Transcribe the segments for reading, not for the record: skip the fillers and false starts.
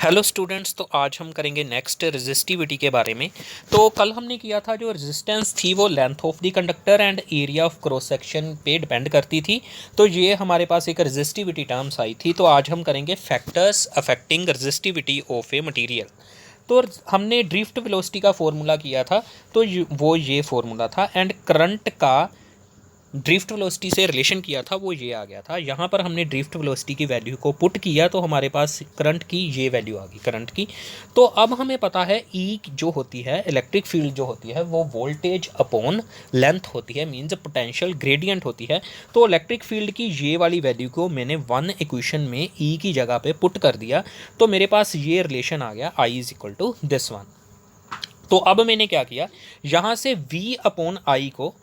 Hello students, तो आज हम करेंगे नेक्स्ट रेजिस्टिविटी के बारे में। तो कल हमने किया था जो रेजिस्टेंस थी वो length of the conductor and area of cross section पे डिपेंड करती थी। तो ये हमारे पास एक रेजिस्टिविटी टर्म्स आई थी। तो आज हम करेंगे factors affecting resistivity of a material. तो हमने ड्रिफ्ट वेलोसिटी का फॉर्मूला किया था, तो वो ये फॉर्मूला था, एंड करंट का ड्रिफ्ट वेलोसिटी से रिलेशन किया था, वो ये आ गया था। यहाँ पर हमने ड्रिफ्ट वेलोसिटी की वैल्यू को पुट किया तो हमारे पास करंट की ये वैल्यू आ गई करंट की। तो अब हमें पता है ई जो होती है, इलेक्ट्रिक फील्ड जो होती है वो वोल्टेज अपॉन लेंथ होती है, मीन्स पोटेंशियल ग्रेडियंट होती है। तो इलेक्ट्रिक फील्ड की ये वाली वैल्यू को मैंने वन इक्वेशन में ई की जगह पे पुट कर दिया, तो मेरे पास ये रिलेशन आ गया I is equal to this one. तो अब मैंने क्या किया, यहाँ से वी अपॉन आई को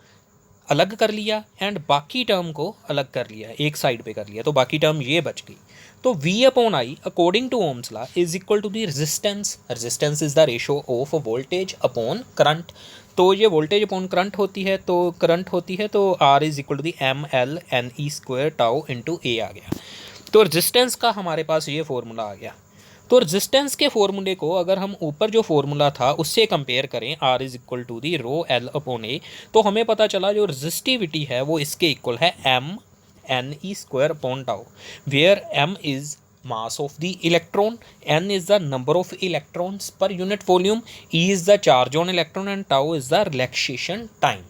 अलग कर लिया एंड बाकी टर्म को अलग कर लिया, एक साइड पे कर लिया, तो बाकी टर्म ये बच गई। तो V upon I according to Ohm's law is equal to the resistance. Resistance is the ratio of voltage upon current. तो ये वोल्टेज अपॉन करंट होती है, तो करंट होती है, तो R is equal to the M L N E square tau into A आ गया। तो रेजिस्टेंस का हमारे पास ये फॉर्मूला आ गया। तो रेजिस्टेंस के फॉर्मूले को अगर हम ऊपर जो फॉर्मूला था उससे कंपेयर करें, R is equal to the rho L upon A, तो हमें पता चला जो रेजिस्टिविटी है वो इसके इक्वल है M N E square upon tau, where M is mass of the electron, n is the number of electrons per unit volume, e is the charge on electron and tau is the relaxation time।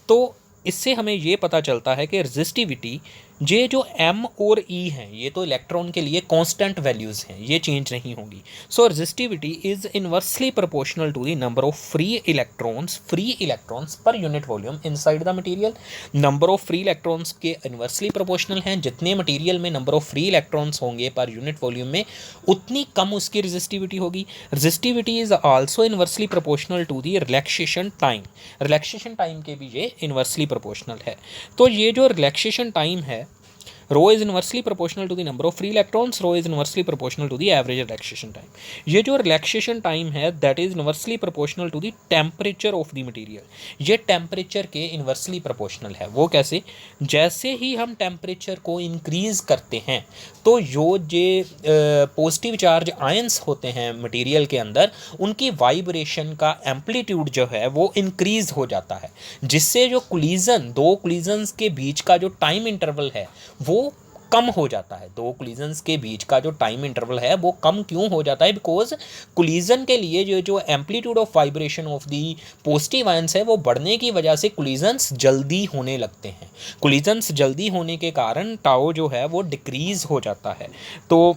तो इससे हमें ये पता चलता है कि resistivity ये जो m और e हैं ये तो इलेक्ट्रॉन के लिए कांस्टेंट वैल्यूज़ हैं, ये चेंज नहीं होगी। So resistivity is inversely proportional to the number of free electrons per unit volume inside the material. Number of free electrons के इनवर्सली प्रोपोर्शनल हैं, जितने मटेरियल में नंबर ऑफ फ्री इलेक्ट्रॉन्स होंगे पर यूनिट वॉल्यूम में उतनी कम उसकी रेजिस्टिविटी होगी। Resistivity is also inversely proportional to the relaxation time. Relaxation time के भी ये इनवर्सली प्रोपोर्शनल है। तो ये जो रिलैक्सेशन टाइम है, rho is inversely proportional to the number of free electrons, rho is inversely proportional to the average relaxation time. ये जो रिलैक्सेशन टाइम है that is inversely proportional to the temperature of the material. ये temperature के inversely proportional है। वो कैसे? जैसे ही हम टेम्परेचर को इंक्रीज करते हैं तो ये पॉजिटिव चार्ज आयंस होते हैं मटेरियल के अंदर, उनकी वाइब्रेशन का एम्पलीट्यूड जो है वो इंक्रीज हो जाता है, जिससे जो दो कोलिजन्स के बीच का जो टाइम इंटरवल है वो कम हो जाता है। दो कोलिजन्स के बीच का जो टाइम इंटरवल है वो कम क्यों हो जाता है? बिकॉज कोलिजन के लिए जो amplitude of vibration of the positive ions है वो बढ़ने की वजह से कोलिजन्स जल्दी होने लगते हैं। कोलिजन्स जल्दी होने के कारण टाउ जो है वो डिक्रीज हो जाता है। तो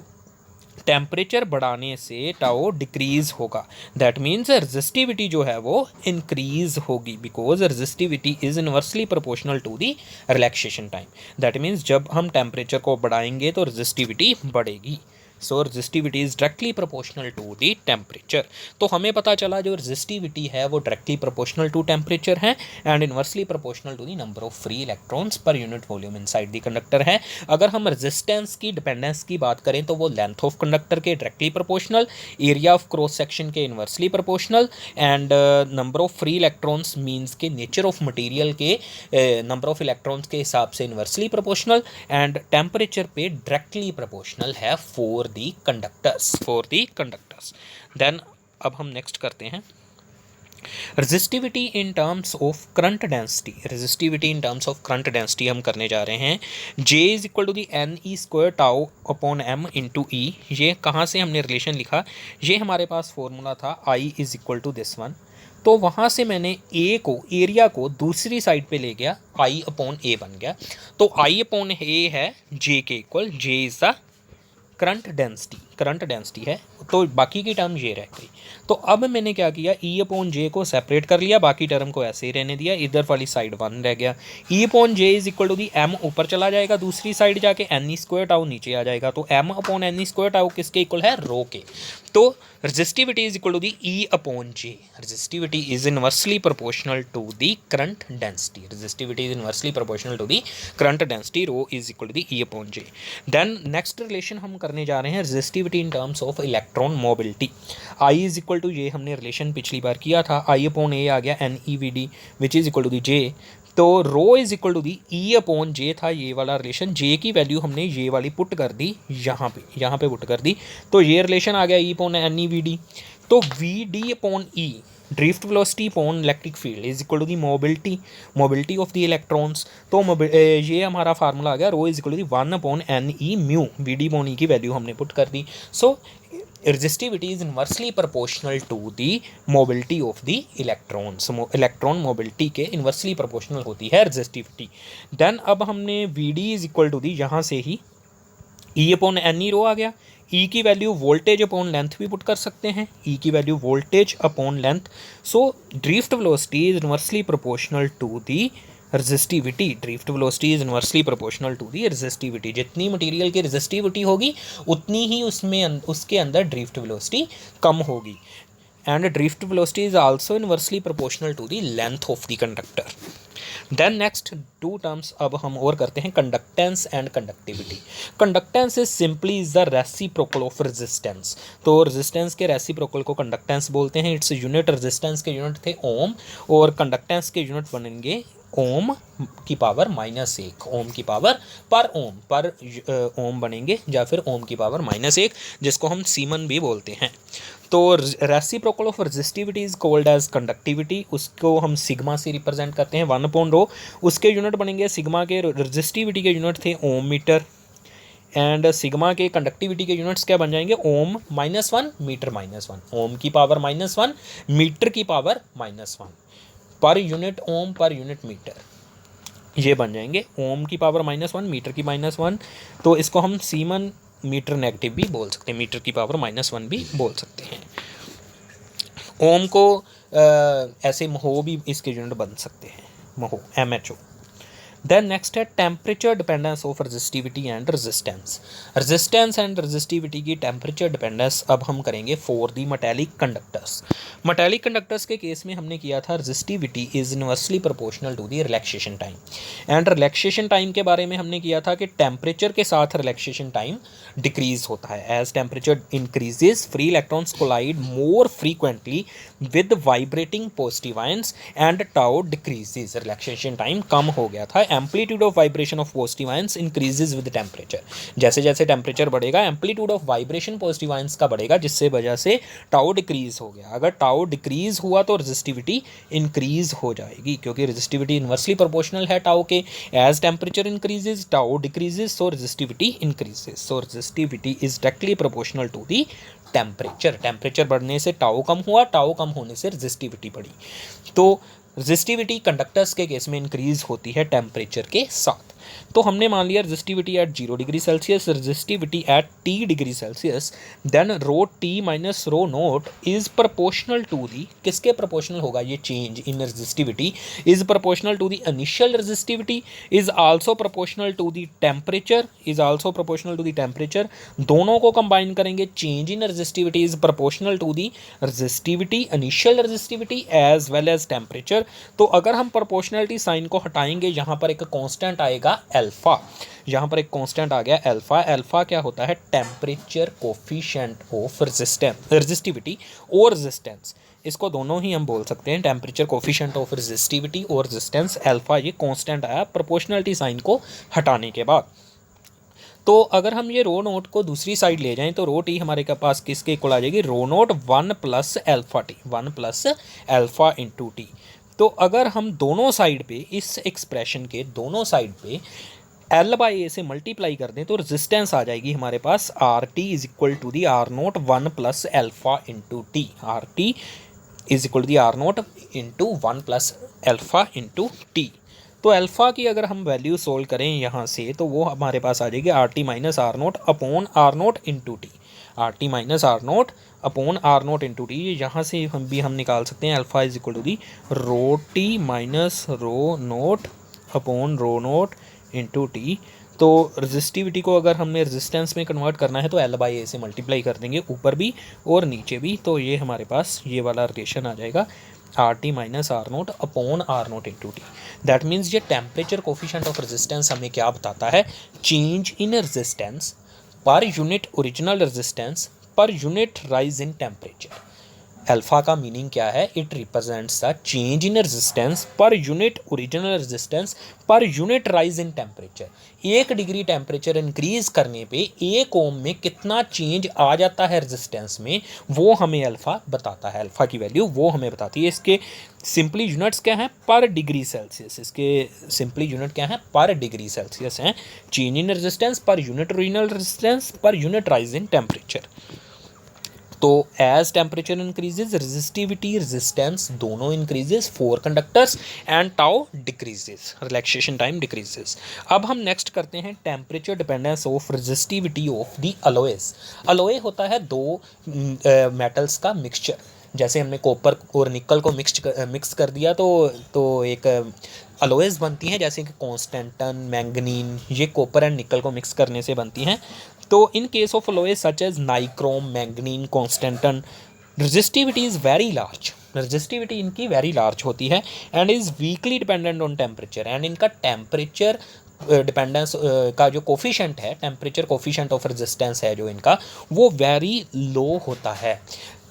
टेम्परेचर बढ़ाने से टाउ डिक्रीज होगा, दैट मीन्स रेजिस्टिविटी जो है वो इंक्रीज होगी, because resistivity is inversely proportional to the relaxation time. That means जब हम टेम्परेचर को बढ़ाएंगे तो रेजिस्टिविटी बढ़ेगी। So resistivity is directly proportional to the temperature. तो हमें पता चला जो रेजिस्टिविटी है वो डायरेक्टली प्रोपोर्शनल टू टेम्परेचर है and inversely proportional to the number of free electrons per unit volume inside the conductor है। अगर हम रेजिस्टेंस की डिपेंडेंस की बात करें तो वो लेंथ ऑफ कंडक्टर के directly proportional, area of cross section के inversely proportional and number of free electrons means के नेचर ऑफ मटेरियल के नंबर ऑफ इलेक्ट्रॉन्स के हिसाब से इनवर्सली प्रोपोर्शनल एंड टेम्परेचर पे डायरेक्टली प्रोपोर्शनल है फॉर दी कंडक्टर्स। देन अब हम नेक्स्ट करते हैं resistivity in terms of current density. Resistivity in terms of current density हम करने जा रहे हैं। J is equal to the N E square tau upon M into E. ये कहाँ से हमने रिलेशन लिखा? ये हमारे पास फॉर्मूला था I is equal to this one. तो वहाँ से मैंने ए को, एरिया को दूसरी साइड पे ले गया, I अपॉन ए बन गया। तो I अपॉन ए है J के equal. J is the current density है, तो बाकी की टर्म ये रह गई। तो अब मैंने क्या किया, ई अपॉन जे को सेपरेट कर लिया, बाकी टर्म को ऐसे ही रहने दिया, इधर वाली साइड वन रह गया। E upon J is equal to the M ऊपर चला जाएगा, दूसरी साइड जाके एन ई स्क्वायर टाउ नीचे आ जाएगा। तो M upon N E square tau किसके इक्वल है? रो के। तो resistivity is equal to the E upon J. Resistivity is inversely proportional to the current density. Resistivity is inversely proportional to the current density, rho is equal to the E upon J. Then next relation हम करने जा रहे हैं resistivity in terms of electron mobility. I is equal to, ये हमने relation पिछली बार किया था, आई अपॉन ए आ गया N E V D which is equal to the J. तो rho is equal to the E upon J था ये वाला रिलेशन, जे की वैल्यू हमने ये वाली पुट कर दी यहाँ पे पुट कर दी, तो ये रिलेशन आ गया E upon N E V D. तो V D upon E drift velocity upon electric field is equal to the mobility of the electrons. तो ये हमारा फार्मूला आ गया rho is equal to the 1 upon N E mu, V D upon E की value हमने put कर दी। So resistivity is inversely proportional to the mobility of the electrons, electron mobility के इन्वर्सली प्रोपोर्शनल होती है resistivity। Then अब हमने Vd is equal to the यहाँ से ही E upon N E rho आ गया, E की वैल्यू वोल्टेज अपॉन लेंथ भी पुट कर सकते हैं, E की value voltage upon length. So drift velocity is inversely proportional to the resistivity, drift velocity is inversely proportional to the resistivity. जितनी material की रेजिस्टिविटी होगी उतनी ही उसके अंदर ड्रिफ्ट वेलोसिटी कम होगी। And drift velocity is also inversely proportional to the length of the conductor. Then next 2 terms अब हम और करते हैं, conductance and conductivity. Conductance is simply is the reciprocal of resistance. तो रेजिस्टेंस के रेसिप्रोकल को कंडक्टेंस बोलते हैं। इट्स यूनिट, रेजिस्टेंस के यूनिट थे ओम और कंडक्टेंस के यूनिट बनेंगे ओम की पावर -1, ओम की पावर पर ओम बनेंगे या फिर ओम की पावर -1, जिसको हम सीमन भी बोलते हैं। तो reciprocal of resistivity is called as conductivity, उसको हम सिग्मा से रिप्रेजेंट करते हैं 1 अपॉन रो। उसके यूनिट बनेंगे, सिग्मा के रेजिस्टिविटी के यूनिट थे ओम मीटर, एंड सिग्मा के कंडक्टिविटी के यूनिट्स क्या बन जाएंगे ओम -1 मीटर -1, ओम की पावर -1 मीटर की पावर -1 पर यूनिट ओम पर यूनिट मीटर, ये बन जाएंगे ओम की पावर -1 मीटर की -1। तो इसको हम सीमन मीटर नेगेटिव भी बोल सकते हैं, मीटर की पावर -1 भी बोल सकते हैं। ओम को ऐसे महो भी इसके यूनिट बन सकते हैं, महो MHO। देन नेक्स्ट है temperature dependence of resistivity and resistance. Resistance and resistivity की टेम्परेचर डिपेंडेंस अब हम करेंगे for the metallic conductors. Metallic conductors के केस में हमने किया था resistivity is inversely proportional to the relaxation time. And relaxation time के बारे में हमने किया था कि टेम्परेचर के साथ रिलैक्सेशन टाइम डिक्रीज होता है। As temperature increases free electrons collide more frequently with vibrating positive ions and tau decreases, relaxation time कम हो गया था। Amplitude of vibration of positive ions increases with temperature, जैसे जैसे टेम्परेचर बढ़ेगा amplitude of vibration positive ions का बढ़ेगा, जिससे वजह से टाउ डिक्रीज हो गया। अगर टाउ डिक्रीज हुआ तो रेजिस्टिविटी इंक्रीज हो जाएगी, क्योंकि रेजिस्टिविटी इनवर्सली प्रोपोर्शनल है टाउ के। As temperature increases tau decreases, so resistivity increases. So resistivity is directly proportional to the temperature. Temperature बढ़ने से टाउ कम हुआ, टाउ कम होने से रेजिस्टिविटी बढ़ी। तो रेजिस्टिविटी कंडक्टर्स के केस में इंक्रीज होती है टेम्परेचर के साथ। तो हमने मान लिया resistivity at 0 degree Celsius, resistivity at T degree Celsius, then rho T minus rho naught is proportional to the, किसके प्रोपोर्शनल होगा ये change in resistivity, is proportional to the initial resistivity, is also proportional to the temperature, is also proportional to the temperature. दोनों को combine करेंगे, change in resistivity is proportional to the resistivity, initial resistivity as well as temperature. तो अगर हम proportionality sign को हटाएंगे, यहाँ पर एक कांस्टेंट आएगा अल्फा, यहाँ पर एक कांस्टेंट आ गया अल्फा। अल्फा क्या होता है, टेम्परेचर कोफिशिएंट ऑफ रेजिस्टिविटी और रेजिस्टेंस, इसको दोनों ही हम बोल सकते हैं, टेम्परेचर कोफिशिएंट ऑफ रेजिस्टिविटी और रेजिस्टेंस अल्फा। ये कांस्टेंट आया प्रोपोर्शनलिटी साइन को हटाने के बाद। तो अगर हम ये रो नोट को दूसरी साइड ले जाएं तो रो टी हमारे के पास किसके इक्वल आ जाएगी, rho naught 1 plus alpha T, 1 plus alpha into T. तो अगर हम दोनों साइड पे, इस एक्सप्रेशन के दोनों साइड पे L/A से मल्टीप्लाई कर दें तो रेजिस्टेंस आ जाएगी हमारे पास RT is equal to the R naught 1 plus alpha into T. RT is equal to the R naught into 1 plus alpha into T. तो अल्फ़ा की अगर हम वैल्यू सोल्व करें यहाँ से तो वो हमारे पास आ जाएगी RT minus R naught upon R naught into T, RT minus R naught upon R naught into t. यहाँ से हम निकाल सकते हैं alpha is equal to the rho t minus rho naught upon rho naught into T. तो resistivity को अगर हमने रेजिस्टेंस में कन्वर्ट करना है तो L/A से मल्टीप्लाई कर देंगे ऊपर भी और नीचे भी, तो ये हमारे पास ये वाला रिलेशन आ जाएगा RT minus R naught upon R naught into T. That means ये टेम्परेचर कोफिशिएंट ऑफ रेजिस्टेंस हमें क्या बताता है, change in resistance per unit original resistance per unit rise in temperature. Alpha का मीनिंग क्या है? It represents the change in resistance per unit original resistance per unit rise in temperature. 1 degree temperature increase करने पे 1 ओम में कितना change आ जाता है resistance में, वो हमें अल्फ़ा बताता है। अल्फ़ा की वैल्यू वो हमें बताती है। इसके सिंपली यूनिट्स क्या हैं? Per degree Celsius. इसके सिंपली यूनिट क्या है? पर डिग्री सेल्सियस हैं। Change in resistance per unit original resistance per unit rise in temperature. तो as temperature increases resistivity resistance दोनों increases for conductors and tau decreases, relaxation time decreases. अब हम next करते हैं temperature dependence of resistivity of the alloys. Alloy होता है दो metals का मिक्सचर। जैसे हमने कॉपर और निकल को मिक्स कर दिया तो एक अलॉयज बनती हैं, जैसे कि कॉन्स्टेंटन, मैंगनीन, ये कॉपर एंड निकल को मिक्स करने से बनती हैं। तो in case of alloys such as nichrome, manganin, constantan, resistivity is very large. Resistivity इनकी वेरी लार्ज होती है and is weakly dependent on temperature. And इनका टेम्परेचर डिपेंडेंस का जो कोफिशेंट है, टेम्परेचर कोफिशेंट ऑफ रेजिस्टेंस है जो इनका, वो वेरी लो होता है।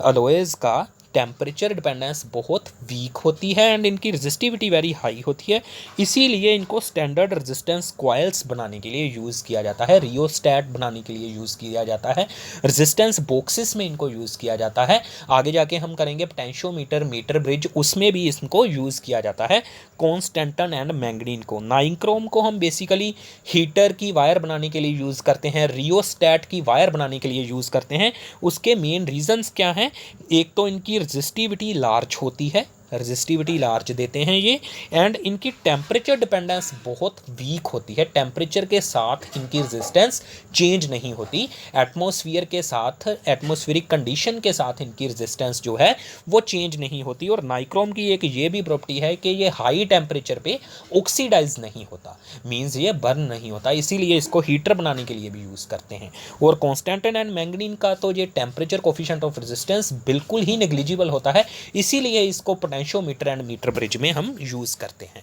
अलॉयज का टेम्परेचर डिपेंडेंस बहुत वीक होती है एंड इनकी रेजिस्टिविटी वेरी हाई होती है। इसीलिए इनको स्टैंडर्ड रेजिस्टेंस कॉइल्स बनाने के लिए यूज़ किया जाता है, रियोस्टैट बनाने के लिए यूज़ किया जाता है, रेजिस्टेंस बॉक्सेस में इनको यूज़ किया जाता है। आगे जाके हम करेंगे पोटेंशियोमीटर, मीटर ब्रिज, उसमें भी इसको यूज़ किया जाता है। कॉन्स्टेंटन एंड मैंगनीन को, नाइक्रोम को हम बेसिकली हीटर की वायर बनाने के लिए यूज़ करते हैं, रियोस्टैट की वायर बनाने के लिए यूज़ करते हैं। उसके मेन रीजंस क्या हैं? एक तो इनकी रेजिस्टिविटी लार्ज होती है, रेजिस्टिविटी लार्ज देते हैं ये, एंड इनकी टेम्परेचर डिपेंडेंस बहुत वीक होती है। टेम्परेचर के साथ इनकी रेजिस्टेंस चेंज नहीं होती। एटमॉस्फेयर के साथ, एटमॉस्फेरिक कंडीशन के साथ इनकी रेजिस्टेंस जो है वो चेंज नहीं होती। और नाइक्रोम की एक ये भी प्रॉपर्टी है कि ये हाई टेम्परेचर पे ऑक्सीडाइज नहीं होता, मीन्स ये बर्न नहीं होता, इसीलिए इसको हीटर बनाने के लिए भी यूज़ करते हैं। और कॉन्स्टेंटन एंड मैंगनीन का तो ये टेम्परेचर कोफिशिएंट ऑफ रेजिस्टेंस बिल्कुल ही नेग्लिजिबल होता है, इसीलिए इसको पोटेंशियोमीटर एंड मीटर ब्रिज में हम यूज़ करते हैं।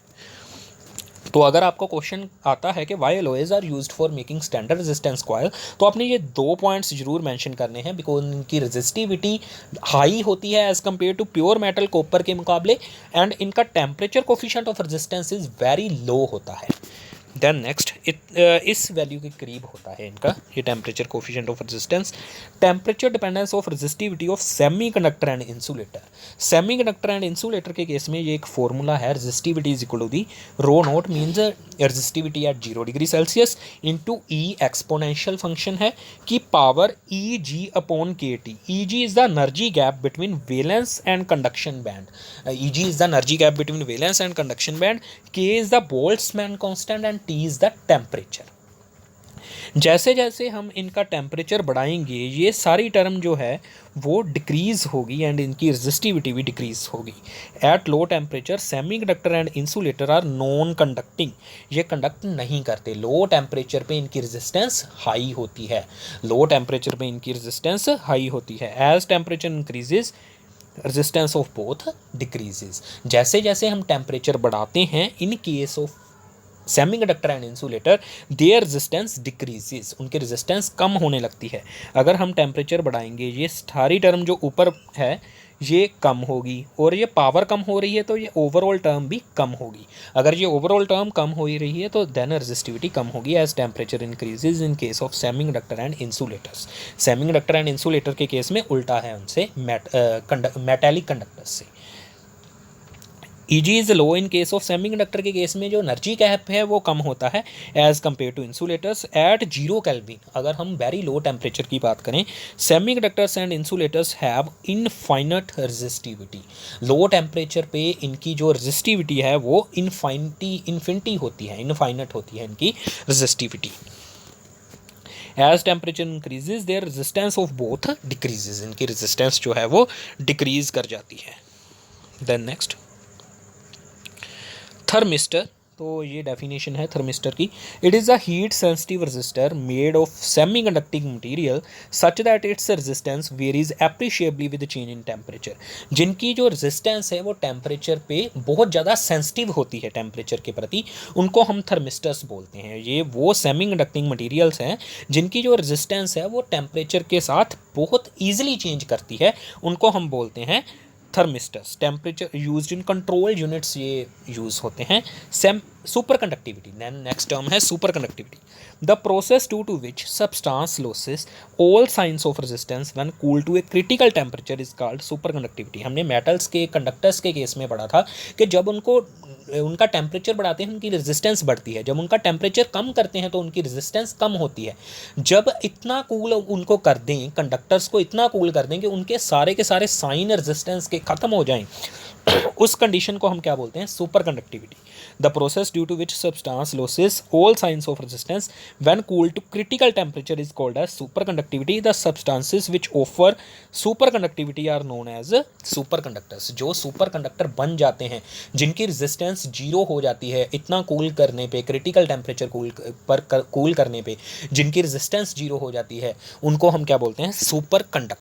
तो अगर आपको क्वेश्चन आता है कि why alloys are used for making standard resistance coil, तो आपने ये 2 पॉइंट्स जरूर मेंशन करने हैं। बिकॉज इनकी रेजिस्टिविटी हाई होती है as compare to pure metal copper के मुकाबले, एंड इनका temperature coefficient of resistance is very low होता है। देन नेक्स्ट इस वैल्यू के करीब होता है इनका ये temperature coefficient of resistance. Temperature dependence of resistivity of semiconductor and insulator. Semiconductor and insulator के केस में ये एक फॉर्मूला है, resistivity is equal to the rho naught, means resistivity at 0 degree Celsius into e exponential function है कि power e g upon k t. E g is the energy gap between valence and conduction band. E g is the energy gap between valence and conduction band. K is the Boltzmann constant and T is the temperature. जैसे जैसे हम इनका temperature बढ़ाएंगे ये सारी term जो है वो डिक्रीज़ होगी एंड इनकी रेजिस्टिविटी भी डिक्रीज़ होगी। At low temperature semiconductor and insulator are non conducting, ये कंडक्ट नहीं करते। लो टेम्परेचर पे इनकी रेजिस्टेंस हाई होती है, लो टेम्परेचर पे इनकी रेजिस्टेंस हाई होती है। As temperature increases resistance of both decreases. जैसे जैसे हम टेम्परेचर बढ़ाते हैं in case of semiconductor and insulator their resistance decreases, उनकी रेजिस्टेंस कम होने लगती है। अगर हम टेम्परेचर बढ़ाएंगे ये सारी टर्म जो ऊपर है ये कम होगी, और ये पावर कम हो रही है तो ये ओवरऑल टर्म भी कम होगी। अगर ये ओवरऑल टर्म कम हो ही रही है तो देन रेजिस्टिविटी कम होगी as temperature increases in case of semiconductor and insulators. Semiconductor and insulator के केस में उल्टा है उनसे, मेटैलिक कंडक्टर्स से। Eg is low in case of semiconductor के केस में जो एनर्जी गैप है वो कम होता है as compare to insulators at 0 kelvin. अगर हम वेरी लो टेम्परेचर की बात करें, semiconductors and insulators have infinite resistivity. Low temperature पे इनकी जो रेजिस्टिविटी है वो इन्फिनिटी होती है, इनफाइनट होती है इनकी resistivity. As temperature increases their resistance of both decreases, इनकी रेजिस्टेंस जो है वो डिक्रीज कर जाती है। देन नेक्स्ट थर्मिस्टर तो ये डेफिनेशन है थर्मिस्टर की। It is a heat sensitive resistor made of semiconducting material such that its resistance varies appreciably with change in temperature. जिनकी जो रेजिस्टेंस है वो टेम्परेचर पे बहुत ज़्यादा सेंसिटिव होती है टेम्परेचर के प्रति, उनको हम थर्मिस्टर्स बोलते हैं। ये वो सेमी कंडक्टिंग मटीरियल्स हैं जिनकी जो रेजिस्टेंस है वो टेम्परेचर के साथ बहुत ईजिली चेंज करती है, उनको हम बोलते हैं thermistors. Temperature used in control units ये यूज़ होते हैं। Same super conductivity, then next term है super conductivity. The process to which substance losses all science of resistance when cool to a critical temperature is called super conductivity. हमने metals के conductors के case में पढ़ा था कि जब उनको उनका टेम्परेचर बढ़ाते हैं उनकी रेजिस्टेंस बढ़ती है, जब उनका टेम्परेचर कम करते हैं तो उनकी रेजिस्टेंस कम होती है। जब इतना कूल उनको कर दें, कंडक्टर्स को इतना कूल कर दें कि उनके सारे साइन रेजिस्टेंस के ख़त्म हो जाएं, उस कंडीशन को हम क्या बोलते हैं? Super conductivity. The process due to which substance losses all science of resistance when cool to critical temperature is called as super conductivity. The substances which offer superconductivity are known as superconductors. जो superconductor बन जाते हैं, जिनकी resistance zero हो जाती है इतना cool करने पे, क्रिटिकल टेम्परेचर कूल करने पे जिनकी रेजिस्टेंस जीरो हो जाती है, उनको हम क्या बोलते हैं? Super conductor.